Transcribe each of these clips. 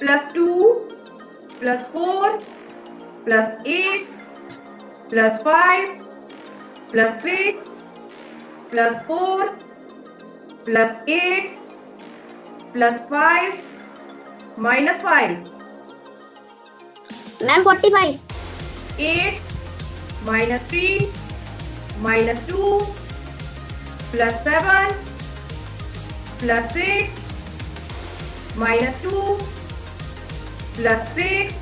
plus 2 plus 4 plus 8 plus 5 plus 6 plus 4 plus 8 plus 5 minus 5. Ma'am 45. 8 minus 3 minus 2 plus 7 plus 6 minus 2 plus 6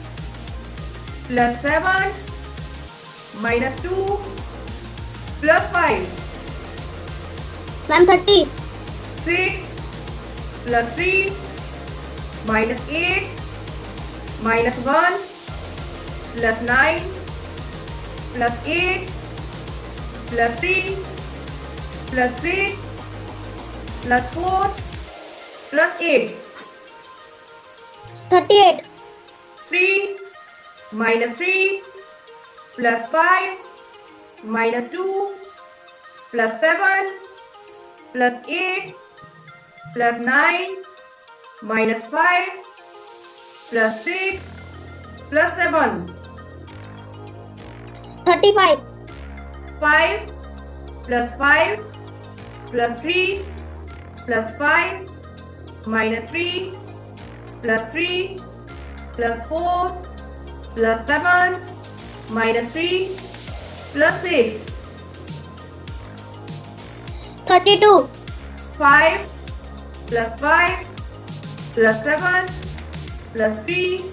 plus 7 minus 2 plus 5. Ma'am 30. 6 plus 3 minus 8 minus 1 plus 9 plus 8 plus 3 plus 6 plus 4 plus 8. 38. 3 minus 3 plus 5 minus 2 plus 7 plus 8 plus 9 minus 5 plus 6 plus 7. 35. 5 plus 5 plus 3 plus 5 minus 3 plus 3 plus 4 plus 7 minus 3 plus 6. 32. 5 plus 5 plus 7 plus 3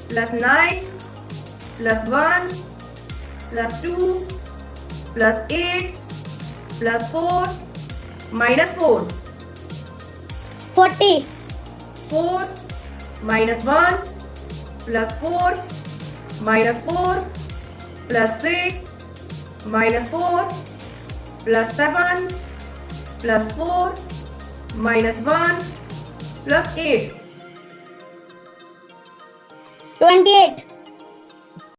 plus 9 plus 1 plus 2 plus 8 plus 4 minus 4. 40. 4 minus 1 plus 4 minus 4 plus 6 minus 4 plus 7 plus 4 minus 1 plus 8. 28.